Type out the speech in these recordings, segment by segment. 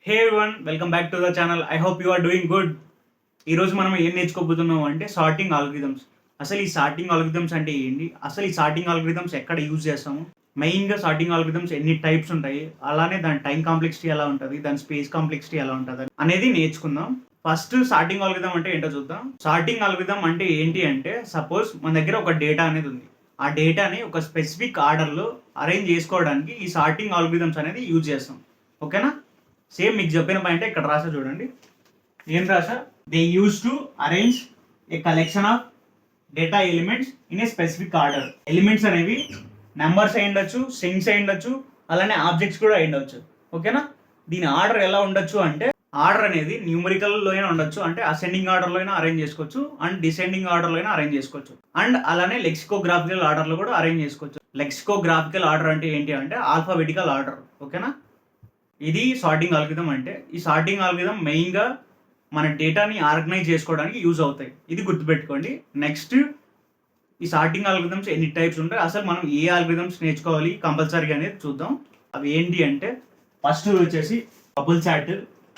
Hey everyone, welcome back to the channel. I hope you are doing good. ఈరోజు మనం ఏం నేర్చుకోబోతున్నాం అంటే sorting algorithms. అసలు ఈ సార్టింగ్ ఆల్గరిథమ్స్ అంటే ఏంటి, అసలు ఈ సార్టింగ్ ఆల్గరిథమ్స్ ఎక్కడ యూజ్ చేస్తాము, మెయిన్గా సార్టింగ్ ఆల్గరిథమ్స్ ఎన్ని టైప్స్ ఉంటాయి, అలానే దాని టైం కాంప్లెక్సిటీ ఎలా ఉంటుంది, దాని స్పేస్ కాంప్లెక్సిటీ ఎలా ఉంటుంది అనేది నేర్చుకుందాం. ఫస్ట్ సార్టింగ్ ఆల్గరిథం అంటే ఏంటో చూద్దాం. సార్టింగ్ ఆల్గరిథం అంటే ఏంటి అంటే, సపోజ్ మన దగ్గర ఒక డేటా అనేది ఉంది. ఆ డేటాని ఒక స్పెసిఫిక్ ఆర్డర్లో అరేంజ్ చేసుకోవడానికి ఈ సార్టింగ్ ఆల్గరిథమ్స్ అనేది యూజ్ చేస్తాం. ఓకేనా? సేమ్ మీకు చెప్పిన పాయింట్ ఇక్కడ రాసా చూడండి. ఏం రాసా? They use to arrange a collection of data elements in a specific order. Elements అనేవి నెంబర్స్ అయి ఉండొచ్చు, స్ట్రింగ్స్ అయి ఉండొచ్చు, అలానే ఆబ్జెక్ట్స్ కూడా అయి ఉండొచ్చు. ఓకేనా? దీని ఆర్డర్ ఎలా ఉండొచ్చు అంటే, ఆర్డర్ అనేది న్యూమరికల్లో అయినా ఉండొచ్చు, అంటే అసెండింగ్ ఆర్డర్లో అయినా అరేంజ్ చేసుకోవచ్చు, అండ్ డిసెండింగ్ ఆర్డర్లో అయినా అరేంజ్ చేసుకోవచ్చు, అండ్ అలానే లెక్సికోగ్రాఫికల్ ఆర్డర్లో కూడా అరేంజ్ చేసుకోవచ్చు. లెక్సికోగ్రాఫికల్ ఆర్డర్ అంటే ఏంటి అంటే ఆల్ఫాబెటికల్ ఆర్డర్. ఓకేనా? ఇది సార్టింగ్ ఆల్గరిథం అంటే. ఈ సార్టింగ్ ఆల్గరిథం మెయిన్గా మన డేటాని ఆర్గనైజ్ చేసుకోవడానికి యూజ్ అవుతాయి. ఇది గుర్తుపెట్టుకోండి. నెక్స్ట్, ఈ సార్టింగ్ ఆల్గరిథమ్స్ ఎన్ని టైప్స్ ఉంటాయి, అసలు మనం ఏ ఆల్గరిథమ్స్ నేర్చుకోవాలి కంపల్సరీగా అనేది చూద్దాం. అవి ఏంటి అంటే, ఫస్ట్ వచ్చేసి బబుల్ చార్ట్,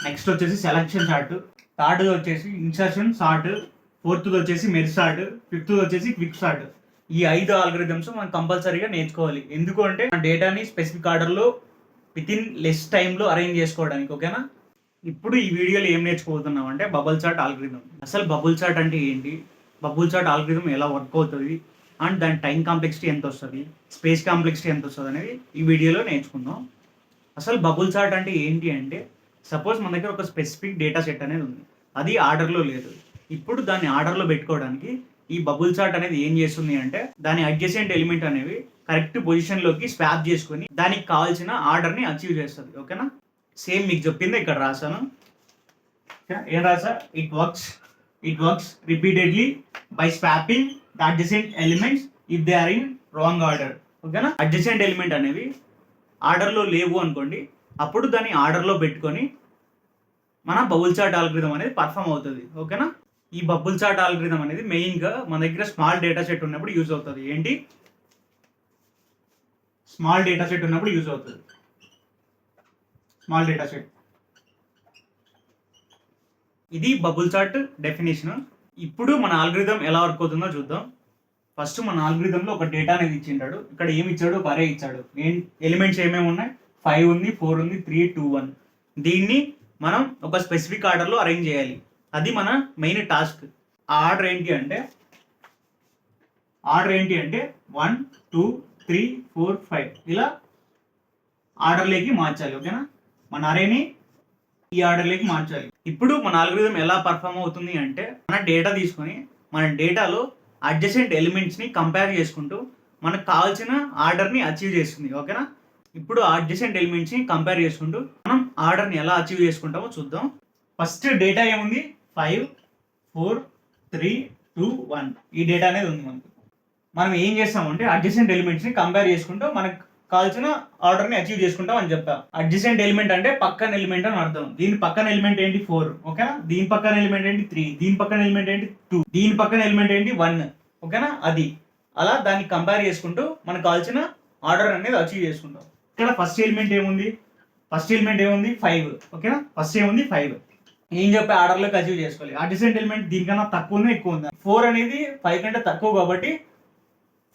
నెక్స్ట్ వచ్చేసి సెలక్షన్ చార్ట్, థర్డ్ వచ్చేసి ఇన్సర్షన్ సార్ట్, ఫోర్త్ వచ్చేసి మెర్జ్ సార్ట్, ఫిఫ్త్ వచ్చేసి క్విక్ సార్ట్. ఈ 5 ఆల్గరిథమ్స్ మనం కంపల్సరీగా నేర్చుకోవాలి. ఎందుకు అంటే మన డేటాని స్పెసిఫిక్ ఆర్డర్లో వితిన్ లెస్ టైంలో అరేంజ్ చేసుకోవడానికి. ఓకేనా? ఇప్పుడు ఈ వీడియోలో ఏం నేర్చుకోబోతున్నాం అంటే బబుల్ చార్ట్ ఆల్గరిథం. అసలు బబుల్ చార్ట్ అంటే ఏంటి, బబుల్ చార్ట్ ఆల్గరిథం ఎలా వర్క్ అవుతుంది, అండ్ దాని టైం కాంప్లెక్సిటీ ఎంత వస్తుంది, స్పేస్ కాంప్లెక్సిటీ ఎంత వస్తుంది అనేది ఈ వీడియోలో నేర్చుకుందాం. అసలు బబుల్ చార్ట్ అంటే ఏంటి అంటే, సపోజ్ మన దగ్గర ఒక స్పెసిఫిక్ డేటా సెట్ అనేది ఉంది, అది ఆర్డర్లో లేదు. ఇప్పుడు దాన్ని ఆర్డర్లో పెట్టుకోవడానికి ఈ బబుల్ చార్ట్ అనేది ఏం చేస్తుంది అంటే, దాని అడ్జసెంట్ ఎలిమెంట్ అనేవి కరెక్ట్ పొజిషన్లోకి స్వాప్ చేసుకొని దానికి కావాల్సిన ఆర్డర్ని అచీవ్ చేస్తుంది. ఓకేనా? సేమ్ మీకు చెప్పింది ఇక్కడ రాశాను. ఏం రాసా? It works repeatedly by swapping the adjacent elements if they are in wrong order. ఓకేనా? అడ్జసెంట్ ఎలిమెంట్ అనేవి ఆర్డర్లో లేవు అనుకోండి, అప్పుడు దాన్ని ఆర్డర్లో పెట్టుకొని మన బబుల్ చార్ట్ ఆల్గరిథం అనేది పర్ఫామ్ అవుతుంది. ఓకేనా? ఈ బబుల్ చార్ట్ ఆల్గరిథం అనేది మెయిన్గా మన దగ్గర స్మాల్ డేటా సెట్ ఉన్నప్పుడు యూజ్ అవుతుంది. ఏంటి? స్మాల్ డేటా సెట్ ఉన్నప్పుడు యూజ్ అవుతుంది. స్మాల్ డేటా సెట్, ఇది బబుల్ చార్ట్ డెఫినేషన్. ఇప్పుడు మన ఆల్గరిథం ఎలా వర్క్ అవుతుందో చూద్దాం. ఫస్ట్ మన ఆల్గరిథంలో ఒక డేటా అనేది ఇచ్చింటాడు. ఇక్కడ ఏమి ఇచ్చాడు? ఒక అరే ఇచ్చాడు. ఎలిమెంట్స్ ఏమేమి ఉన్నాయి? 5 ఉంది, 4 ఉంది, 3, 2, 1. దీన్ని మనం ఒక స్పెసిఫిక్ ఆర్డర్లో అరేంజ్ చేయాలి. అది మన మెయిన్ టాస్క్. ఆ ఆర్డర్ ఏంటి అంటే 1, 2, 3, 4, 5 ఇలా ఆర్డర్లోకి మార్చాలి. ఓకేనా? మన అరేని ఈ ఆర్డర్లోకి మార్చాలి. ఇప్పుడు మన ఆల్గరిథం ఎలా పర్ఫామ్ అవుతుంది అంటే, మన డేటా తీసుకొని మన డేటాలో అడ్జసెంట్ ఎలిమెంట్స్ని కంపేర్ చేసుకుంటూ మనకు కావాల్సిన ఆర్డర్ని అచీవ్ చేస్తుంది. ఓకేనా? ఇప్పుడు అడ్జసెంట్ ఎలిమెంట్స్ని కంపేర్ చేసుకుంటూ మనం ఆర్డర్ని ఎలా అచీవ్ చేసుకుంటామో చూద్దాం. ఫస్ట్ డేటా ఏముంది? 5, 4, 3, 2, 1 ఈ డేటా అనేది ఉంది మనకు. మనం ఏం చేస్తామంటే అడ్జసెంట్ ఎలిమెంట్స్ని కంపేర్ చేసుకుంటూ మనకు కావాల్సిన ఆర్డర్ని అచీవ్ చేసుకుంటాం అని చెప్తాం. అడ్జసెంట్ ఎలిమెంట్ అంటే పక్కన ఎలిమెంట్ అని అర్థం. దీని పక్కన ఎలిమెంట్ ఏంటి? 4. ఓకేనా? దీని పక్కన ఎలిమెంట్ ఏంటి? 3. దీని పక్కన ఎలిమెంట్ ఏంటి? 2. దీని పక్కన ఎలిమెంట్ ఏంటి? 1. ఓకేనా? అది అలా దాన్ని కంపేర్ చేసుకుంటూ మనకు కావాల్సిన ఆర్డర్ అనేది అచీవ్ చేసుకుంటాం. ఇక్కడ ఫస్ట్ ఎలిమెంట్ ఏముంది? 5. ఓకేనా? ఫస్ట్ ఏముంది? 5. ఏం చెప్పి ఆర్డర్లోకి అచీవ్ చేసుకోవాలి. అడ్జసెంట్ ఎలిమెంట్ దీనికన్నా తక్కువ ఉందా, ఎక్కువ ఉందా? 4 అనేది 5 కంటే తక్కువ కాబట్టి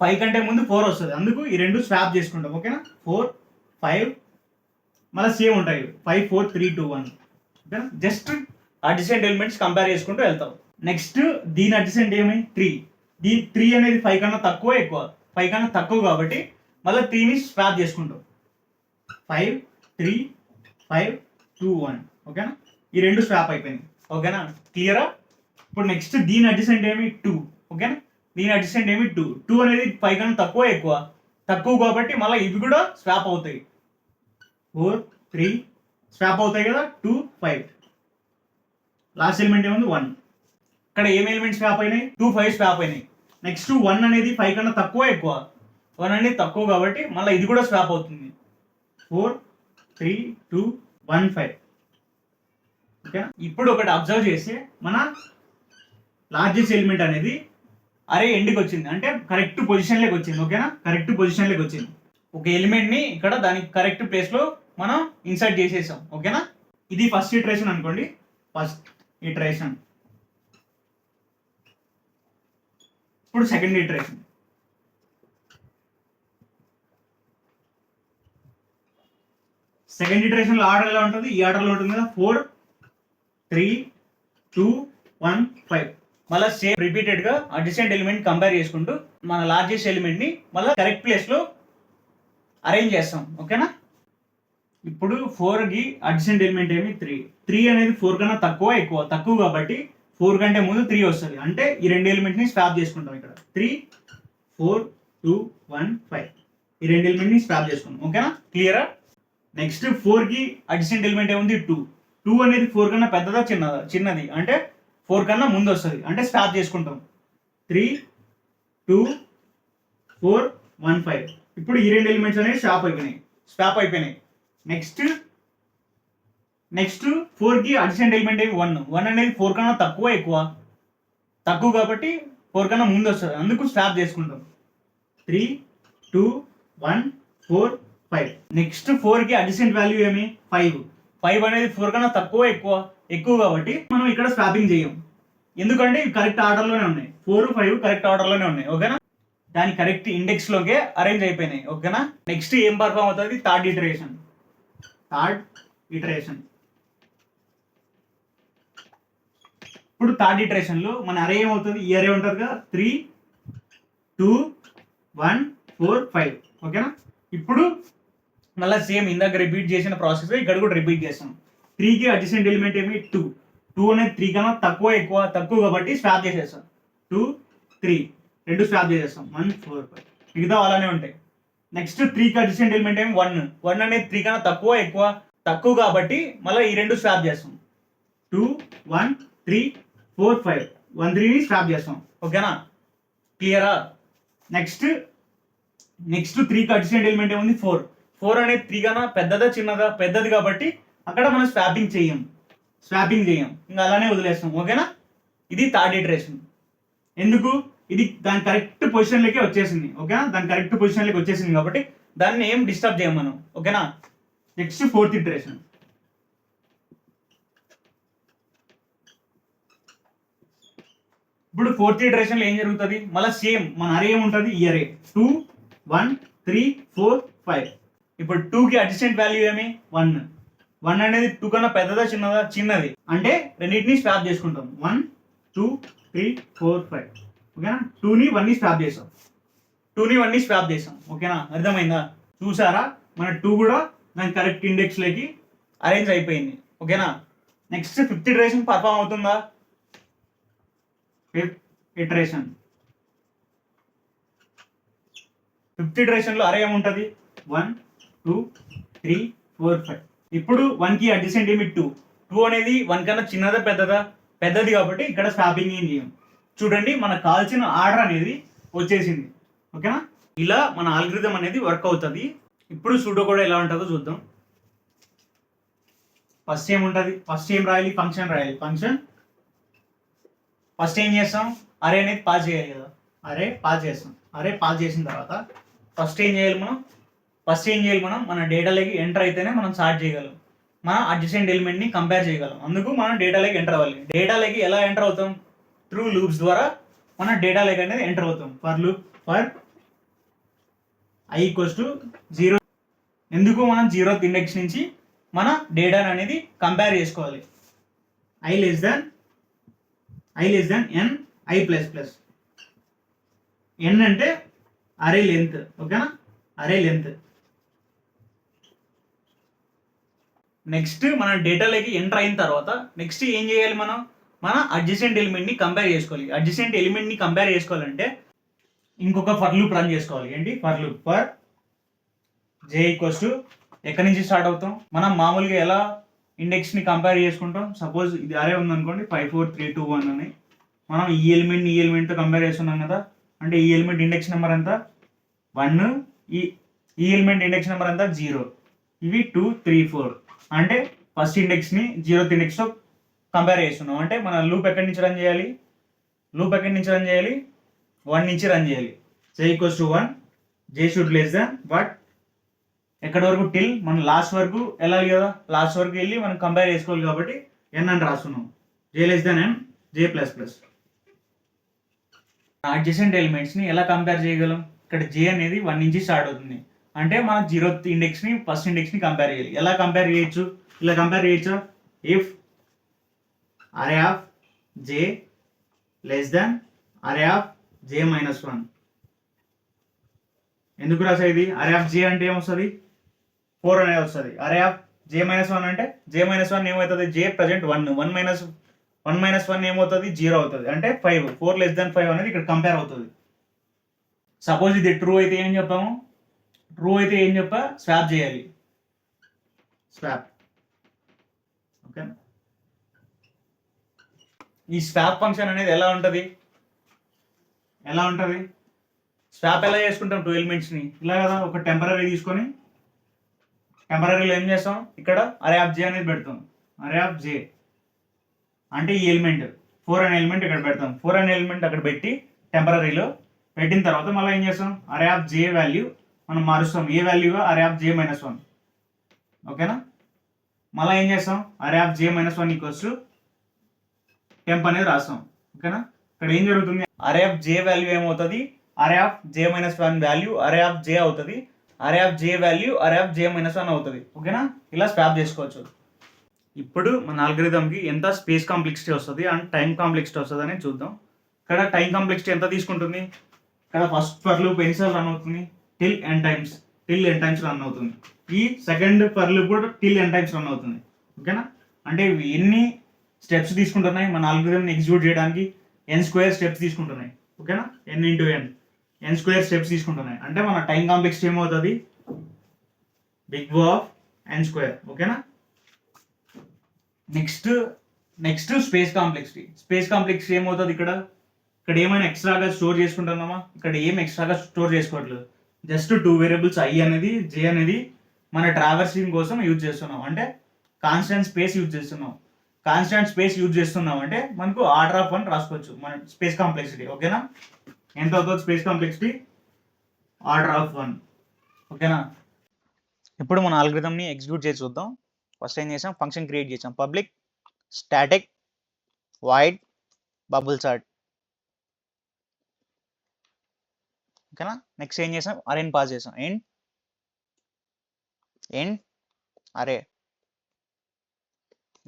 5 కంటే ముందు 4 వస్తుంది. అందుకు ఈ రెండు స్వాప్ చేసుకుంటాం. ఓకేనా? 4, 5 మళ్ళీ సేమ్ ఉంటాయి. 5, 4, 3, 2, 1. ఓకేనా? జస్ట్ అడ్జసెంట్ ఎలిమెంట్స్ కంపేర్ చేసుకుంటూ వెళ్తాం. నెక్స్ట్ దీని అడ్జసెంట్ ఏమి? 3. దీని 3 అనేది 5 కన్నా తక్కువ, ఎక్కువ? 5 కన్నా తక్కువ కాబట్టి మళ్ళీ 3ని స్వాప్ చేసుకుంటాం. 5, 3, 5, 2, 1. ఓకేనా? ఈ రెండు స్వాప్ అయిపోయింది. ఓకేనా? క్లియరా? ఇప్పుడు నెక్స్ట్ దీని అడ్జసెంట్ ఏమి? 2. ఓకేనా? దీని అడ్జసెంట్ ఏమి? 2. 2 అనేది 5 కన్నా తక్కువ, ఎక్కువ? తక్కువ కాబట్టి మళ్ళీ ఇవి కూడా స్వాప్ అవుతాయి. 4, 3 స్వాప్ అవుతాయి కదా. 2, 5. లాస్ట్ ఎలిమెంట్ ఏముంది? 1. ఇక్కడ ఏం ఎలిమెంట్ స్వాప్ అయినాయి? 2, 5 స్వాప్ అయినాయి. నెక్స్ట్ 1 అనేది 5 కన్నా తక్కువ, ఎక్కువ? 1 అనేది తక్కువ కాబట్టి మళ్ళీ ఇది కూడా స్వాప్ అవుతుంది. 4, 3, 2, 1, 5. ఓకేనా? ఇప్పుడు ఒకటి అబ్జర్వ్ చేస్తే మన లార్జెస్ట్ ఎలిమెంట్ అనేది అరే ఎండ్కి వచ్చింది, అంటే కరెక్ట్ పొజిషన్లోకి వచ్చింది. ఓకేనా? కరెక్ట్ పొజిషన్లోకి వచ్చింది. ఒక ఎలిమెంట్ని ఇక్కడ దానికి కరెక్ట్ ప్లేస్లో మనం ఇన్సర్ట్ చేసేసాం. ఓకేనా? ఇది ఫస్ట్ ఇటరేషన్ అనుకోండి, ఫస్ట్ ఇటరేషన్. ఇప్పుడు సెకండ్ ఇటరేషన్. సెకండ్ ఇటరేషన్ లో ఆర్డర్ ఎలా ఉంటుంది, ఈ ఆర్డర్ లో ఉంటుంది కదా, 4 3 2 1 5. మళ్ళీ సేమ్ రిపీటెడ్ గా అడ్జసెంట్ ఎలిమెంట్ కంపేర్ చేసుకుంటూ మన లార్జెస్ట్ ఎలిమెంట్ ని మళ్ళీ కరెక్ట్ ప్లేస్ లో అరేంజ్ చేస్తాం. ఓకేనా? ఇప్పుడు 4 కి అడ్జసెంట్ ఎలిమెంట్ ఏమి 3 అనేది 4 కన్నా తక్కువ కాబట్టి 4 కంటే ముందు 3 వస్తుంది. అంటే ఈ రెండు ఎలిమెంట్ ని స్వాప్ చేసుకుంటాం. ఇక్కడ 3 4 2 1 5 ఈ రెండు ఎలిమెంట్ ని స్వాప్ చేసుకుంటాం. ఓకేనా? క్లియరా? నెక్స్ట్ 4 కి అడ్జసెంట్ ఎలిమెంట్ ఏముంది 2 అనేది 4 కన్నా పెద్దదా చిన్నది అంటే 4 కన్నా ముందు వస్తుంది. అంటే స్వాప్ చేసుకుంటాం. 3 2 4 1 5. ఇప్పుడు ఈ రెండు ఎలిమెంట్స్ అనేవి స్వాప్ అయిపోయినాయి. నెక్స్ట్ 4 కి అడ్జసెంట్ ఎలిమెంట్ ఏమి 1 అనేది 4 కన్నా తక్కువ కాబట్టి 4 కన్నా ముందు వస్తుంది. అందుకు స్వాప్ చేసుకుంటాం. 3 2 1 4 5. నెక్స్ట్ 4 కి అడ్జసెంట్ వాల్యూ ఏమి 5 అనేది 4 కన్నా ఎక్కువ కాబట్టి మనం ఇక్కడ స్వాపింగ్ చేయం. ఎందుకంటే ఇవి కరెక్ట్ ఆర్డర్ లోనే ఉన్నాయి. 4 5 కరెక్ట్ ఆర్డర్ లోనే ఉన్నాయి. ఓకేనా? దాని కరెక్ట్ ఇండెక్స్ లోకే అరేంజ్ అయిపోయినాయి. ఓకేనా? నెక్స్ట్ ఏం పర్ఫామ్ అవుతుంది, థర్డ్ ఇటరేషన్. ఇప్పుడు థర్డ్ ఇటరేషన్ లో మన అరే ఏమవుతుంది, ఈ అరే ఉంటుంది కదా, 3 2 1 4 5. ఓకేనా? ఇప్పుడు మళ్ళీ సేమ్ ఇందాక రిపీట్ చేసిన ప్రాసెస్ ఇక్కడ కూడా రిపీట్ చేస్తాం. 3 కి అడ్జసెంట్ ఎలిమెంట్ ఏమి 2 అనేది 3 కన్నా తక్కువ కాబట్టి స్వాప్ చేసేస్తాం. 2 3 రెండు స్వాప్ చేసేస్తాం. 1 4 5 మిగతా అలానే ఉంటాయి. నెక్స్ట్ 3 కి అడ్జసెంట్ ఎలిమెంట్ ఏమి 1 అనేది 3 కన్నా తక్కువ కాబట్టి మళ్ళీ ఈ రెండు స్వాప్ చేస్తాం. 2 1 3 4 5 1 3 ని స్వాప్ చేస్తాం. ఓకేనా? క్లియరా? నెక్స్ట్ 3 కి అడ్జసెంట్ ఎలిమెంట్ ఏముంది 4 అనేది 3 కన్నా పెద్దది కాబట్టి అక్కడ మనం స్వాపింగ్ చేయం. ఇంకా అలానే వదిలేస్తాం. ఓకేనా? ఇది థర్డ్ ఇటరేషన్. ఎందుకు, ఇది దాని కరెక్ట్ పొజిషన్లోకి వచ్చేసింది. ఓకేనా? దాని కరెక్ట్ పొజిషన్లోకి వచ్చేసింది కాబట్టి దాన్ని ఏం డిస్టర్బ్ చేయం మనం. ఓకేనా? Next fourth iteration. ఇప్పుడు ఫోర్త్ ఇటరేషన్ లో ఏం జరుగుతుంది, మళ్ళీ సేమ్ మన అరే ఏముంటుంది, ఈ అరే 2 1 3 4 5. ఇప్పుడు 2 కి అడ్జసెంట్ వాల్యూ ఏమి 1 అనేది 2 కన్నా పెద్దదా చిన్నది అంటే రెండింటిని స్వాప్ చేసుకుంటాం. 1 2 3 4 5. ఓకేనా? 2ని 1ని స్వాప్ చేసాం. ఓకేనా? అర్థమైందా? చూసారా, మన 2 కూడా దాని కరెక్ట్ ఇండెక్స్ లోకి అరేంజ్ అయిపోయింది. ఓకేనా? నెక్స్ట్ ఫిఫ్త్ ఇటరేషన్ పర్ఫామ్ అవుతుందా? ఫిఫ్త్ ఇటరేషన్ లో అరే ఏముంటుంది 1 2 3 4 5. ఇప్పుడు 1 కి అడ్జసెంట్ ఏమి 2 అనేది 1 కన్నా పెద్దది కాబట్టి ఇక్కడ స్వాపింగ్ ఏం చేయం. చూడండి, మనకు కావాల్సిన ఆర్డర్ అనేది వచ్చేసింది. ఓకేనా? ఇలా మన ఆల్గరిథం అనేది వర్క్ అవుతుంది. ఇప్పుడు సూడో కూడా ఎలా ఉంటుందో చూద్దాం. ఫస్ట్ ఏం రాయాలి, ఫంక్షన్ రాయాలి. ఫస్ట్ ఏం చేస్తాం, అరే అనేది పాస్ చేయాలి కదా, అరే పాస్ చేసిన తర్వాత ఫస్ట్ ఏం చేయాలి మనం మన డేటాలోకి ఎంటర్ అయితేనే మనం సార్ట్ చేయగలం, మన అడ్జసెంట్ ఎలిమెంట్ ని కంపేర్ చేయగలం. అందుకు మనం డేటాలోకి ఎంటర్ అవ్వాలి. డేటాలోకి ఎలా ఎంటర్ అవుతాం, త్రూ లూప్స్ ద్వారా మన డేటాలోకి అనేది ఎంటర్ అవుతాం. For loop for i = 0. ఎందుకు, మనం 0th ఇండెక్స్ నుంచి మన డేటాను అనేది కంపేర్ చేసుకోవాలి. i less than n i++. n అంటే అరే లెంత్. ఓకేనా? అరే లెంత్. నెక్స్ట్ మన డేటాలోకి ఎంటర్ అయిన తర్వాత నెక్స్ట్ ఏం చేయాలి, మనం మన అడ్జసెంట్ ఎలిమెంట్ ని కంపేర్ చేసుకోవాలి. అడ్జసెంట్ ఎలిమెంట్ ని కంపేర్ చేసుకోవాలంటే ఇంకొక ఫర్ లూప్ రన్ చేసుకోవాలి. ఏంటి, ఫర్ లూప్ ఫర్ j ఎక్కడి నుంచి స్టార్ట్ అవుతాం, మనం మామూలుగా ఎలా ఇండెక్స్ ని కంపేర్ చేసుకుంటాం. సపోజ్ ఇది అరే ఉందనుకోండి, 5 4 3 2 1 అని. మనం ఈ ఎలిమెంట్ తో కంపేర్ చేస్తున్నాం కదా, అంటే ఈ ఎలిమెంట్ ఇండెక్స్ నెంబర్ ఎంత 1, ఈ ఎలిమెంట్ ఇండెక్స్ నెంబర్ ఎంత 0, ఇవి 2 3 4. అంటే ఫస్ట్ ఇండెక్స్ ని 0th ఇండెక్స్ తో కంపేర్ చేస్తున్నాం. అంటే మన లూప్ ఎక్కడి నుంచి రన్ చేయాలి, 1 నుంచి రన్ చేయాలి. j = 1, j should less than what ఎక్కడి వరకు టిల్ మనం లాస్ట్ వరకు వెళ్ళాలి కదా, లాస్ట్ వరకు వెళ్ళి మనం కంపేర్ చేసుకోవాలి కాబట్టి ఎన్ అని రాస్తున్నాం. జే లెస్ దాన్ ఎన్, జే ప్లస్ ప్లస్. అడ్జసెంట్ ఎలిమెంట్స్ని ఎలా కంపేర్ చేయగలం? ఇక్కడ జే అనేది 1 నుంచి స్టార్ట్ అవుతుంది అంటే మనం 0th ఇండెక్స్ని ఫస్ట్ ఇండెక్స్ని కంపేర్ చేయాలి. ఎలా కంపేర్ చేయొచ్చు? ఇలా కంపేర్ చేయొచ్చా? ఇఫ్ అరే ఆఫ్ జే లెస్ దాన్ అరే ఆఫ్ జే మైనస్ 1. ఎందుకు రాసా ఇది? అరే ఆఫ్ జే అంటే ఏమొస్తుంది? 4 అనేది వస్తుంది. అరే ఆఫ్ జే మైనస్ 1 అంటే జే మైనస్ 1 ఏమవుతుంది? జే ప్రజెంట్ 1 మైనస్ 1 ఏమవుతుంది? 0 అవుతుంది అంటే 5. 4 లెస్ దాన్ 5 అనేది ఇక్కడ కంపేర్ అవుతుంది. సపోజ్ ఇది ట్రూ అయితే ఏం చెప్పాము? ట్రూ అయితే ఏం చెప్పా? స్వాప్ చేయాలి. స్వాప్. ఓకే. ఈ స్వాప్ ఫంక్షన్ అనేది ఎలా ఉంటుంది? స్వాప్ ఎలా చేసుకుంటాం? 2 ఎలిమెంట్స్ని ఇలా కదా, ఒక టెంపరీ తీసుకొని టెంపరీలో ఏం చేస్తాం? ఇక్కడ అరే ఆఫ్ జే అనేది పెడతాం. అరే ఆఫ్ జే అంటే ఈ ఎలిమెంట్ 4 అనే ఎలిమెంట్ ఇక్కడ పెడతాం. 4 అనే ఎలిమెంట్ అక్కడ పెట్టి టెంపరీలో పెట్టిన తర్వాత మళ్ళీ ఏం చేస్తాం? అరే ఆఫ్ జే వాల్యూ మనం మారుస్తాం. ఏ వాల్యూగా? అరే ఆఫ్ జే మైనస్ 1. ఓకేనా? మళ్ళీ ఏం చేస్తాం? అరే of J minus 1 equals to temp అనేది రాస్తాం. ఓకేనా? ఇక్కడ ఏం జరుగుతుంది? అరే ఆఫ్ జే వాల్యూ ఏమవుతుంది? Array of J minus 1 value array of J అవుతుంది. Array of J value array of J minus 1 అవుతుంది. ఓకేనా? ఇలా స్వాప్ చేసుకోవచ్చు. ఇప్పుడు మన ఆల్గరిథంకి ఎంత స్పేస్ కాంప్లెక్సిటీ వస్తుంది అండ్ టైం కాంప్లెక్సిటీ వస్తుంది అని చూద్దాం. ఇక్కడ టైం కాంప్లెక్సిటీ ఎంత తీసుకుంటుంది? ఇక్కడ ఫస్ట్ ఫర్ లూప్ ఎన్నిసార్లు రన్ అవుతుంది? టిల్ n టైమ్స్ రన్ అవుతుంది. ఈ సెకండ్ ఫర్ లూప్ కూడా టిల్ n టైమ్స్ రన్ అవుతుంది. ఓకేనా? అంటే ఎన్ని స్టెప్స్ తీసుకుంటున్నాయి మన ఆల్గరిథంని ఎగ్జిక్యూట్ చేయడానికి? n² స్టెప్స్ తీసుకుంటున్నాయి. ఓకేనా? n స్టెప్స్ తీసుకుంటున్నాయి అంటే మన టైం కాంప్లెక్సిటీ ఏమవుతుంది? Big O of n². ఓకేనా? నెక్స్ట్ స్పేస్ కాంప్లెక్సిటీ ఏమవుతుంది? ఇక్కడ ఏమైనా ఎక్స్ట్రాగా స్టోర్ చేసుకుంటున్నామా? ఇక్కడ ఏం ఎక్స్ట్రాగా స్టోర్ చేసుకోవట్లేదు. జస్ట్ 2 వేరియబుల్స్ i అనేది j అనేది మన ట్రావర్సింగ్ కోసం యూజ్ చేస్తున్నాం. అంటే కాన్స్టెంట్ స్పేస్ యూజ్ చేస్తున్నాం అంటే మనకు ఆర్డర్ ఆఫ్ 1 రాసుకోవచ్చు మన స్పేస్ కాంప్లెక్సిటీ. ఓకేనా? ఎంత అవుతుంది స్పేస్ కాంప్లెక్సిటీ? Order of 1. ఓకేనా? ఇప్పుడు మన ఆల్గరిథంని ఎగ్జిక్యూట్ చేసి చూద్దాం. ఫస్ట్ ఏం చేసాం? ఫంక్షన్ క్రియేట్ చేసాం. Public static void bubble sort. ఓకేనా? నెక్స్ట్ ఏం చేసాం? అరేని పాస్ చేసాం. ఎండ్ అరే.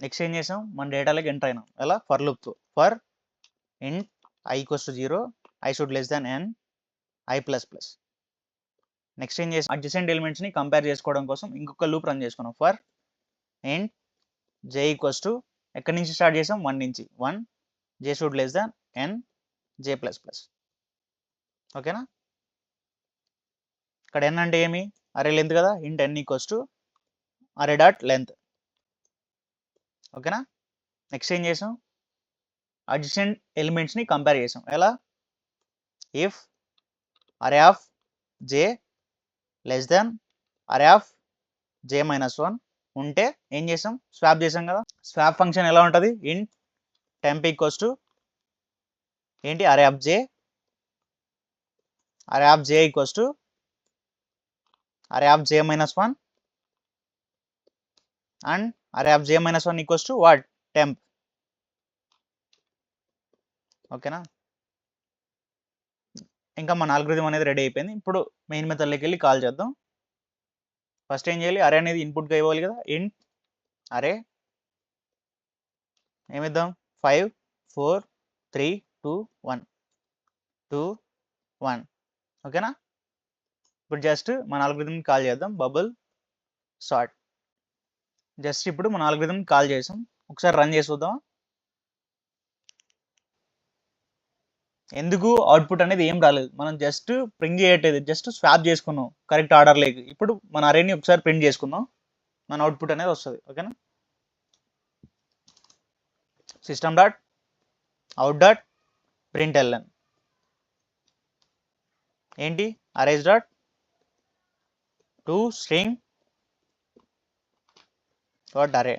నెక్స్ట్ ఏం చేసాం? మన డేటాలోకి ఎంటర్ అయినాం. ఎలా? ఫర్ లూప్ ఫర్ ఇంట్ i equals to 0 i should less than n i plus plus. Next ఏం చేసాం? అడ్జసెంట్ ఎలిమెంట్స్ని కంపేర్ చేసుకోవడం కోసం ఇంకొక లూప్ రన్ చేసుకున్నాం. ఫర్ ఇంట్ j ఈక్వల్స్ టు ఎక్కడి నుంచి స్టార్ట్ చేసాం? 1 నుంచి. 1 j should less than n j plus plus. ఓకేనా? ఇక్కడ n అంటే ఏమి? అరే లెంత్ కదా. ఇంట్ n ఈక్వల్స్ టు అరే డాట్ లెంత్. ఓకేనా? నెక్స్ట్ ఏం చేసాం? అడ్జసెంట్ ఎలిమెంట్స్ని కంపేర్ చేసాం. ఎలా? ఇఫ్ అరే ఆఫ్ జే లెస్ దాన్ అరే ఆఫ్ జే మైనస్ 1 ఉంటే ఏం చేసాం? స్వాప్ చేసాం కదా. స్వాప్ ఫంక్షన్ ఎలా ఉంటుంది? ఇంట్ టెంప్ ఈక్వల్స్ టు ఏంటి? అరే ఆఫ్ జే ఈక్వల్స్ టు అరే ఆఫ్ జే మైనస్ 1 అండ్ అరే of J minus 1 equals to what? Temp. ఓకేనా? ఇంకా మన ఆల్గరిథం అనేది రెడీ అయిపోయింది. ఇప్పుడు మెయిన్ మెథడ్లోకి వెళ్ళి కాల్ చేద్దాం. ఫస్ట్ ఏం చేయాలి? అరే అనేది ఇన్పుట్గా ఇవ్వాలి కదా. ఇంట్ అరే ఏమిద్దాం? 5 4 3 2 1 2 1. ఓకేనా? ఇప్పుడు జస్ట్ మన ఆల్గరిథం కాల్ చేద్దాం. Bubble sort. జస్ట్ ఇప్పుడు మన ఆల్గరిథం కాల్ చేసాం. ఒకసారి రన్ చేసి చూద్దాం. ఎందుకు అవుట్పుట్ అనేది ఏం రాలేదు? మనం జస్ట్ ప్రింట్ చేయట్లేదు, జస్ట్ స్వాప్ చేసుకున్నాం కరెక్ట్ ఆర్డర్ లేక. ఇప్పుడు మన అరేని ఒకసారి ప్రింట్ చేసుకుందాం. మన అవుట్పుట్ అనేది వస్తుంది. ఓకేనా? System dot out dot println ఏంటి? Arrays dot to string dot అరే.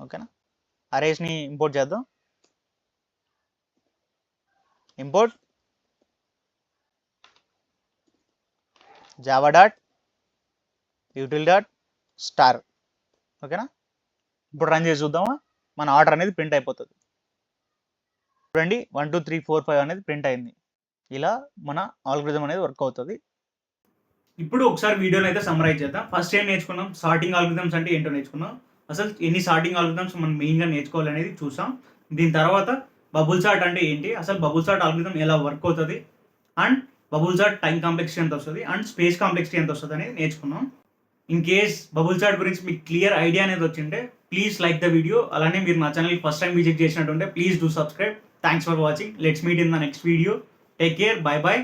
ఓకేనా? అరేస్ని ఇంపోర్ట్ చేద్దాం. Import Java dot util dot star. ఓకేనా, ఇప్పుడు రన్ చేసి చూద్దామా, మన ఆర్డర్ అనేది ప్రింట్ అయిపోతుంది. చూడండి 1 2 3 4 5 అనేది ప్రింట్ అయింది. ఇలా మన ఆల్గోరిథం అనేది వర్క్ అవుతుంది. ఇప్పుడు ఒకసారి వీడియోని అయితే సమ్మరైజ్ చేద్దాం. ఫస్ట్ ఏం నేర్చుకున్నాం, సార్టింగ్ ఆల్గోరిథమ్స్ అంటే ఏంటో నేర్చుకున్నాం. అసలు ఎన్ని సార్టింగ్ ఆల్గోరిథమ్స్ మనం మెయిన్గా నేర్చుకోవాలనేది చూసాం. దీని తర్వాత బబుల్ సార్ట్ అంటే ఏంటి, అసలు బబుల్ సార్ట్ ఆల్గోరిథం ఎలా వర్క్ అవుతుంది, and bubble sort time complexity ఎంత వస్తుంది అండ్ స్పేస్ కాంప్లెక్సిటీ ఎంత వస్తుంది అనేది నేర్చుకున్నాం. ఇన్ కేస్ బబుల్ చార్ట్ గురించి మీకు క్లియర్ ఐడియా అనేది వచ్చింటే ప్లీజ్ లైక్ ద వీడియో. అలానే మీరు నా ఛానల్ ఫస్ట్ టైం విజిట్ చేసినట్టుంటే please do subscribe. Thanks for watching. Let's meet in the next video. Take care. Bye by.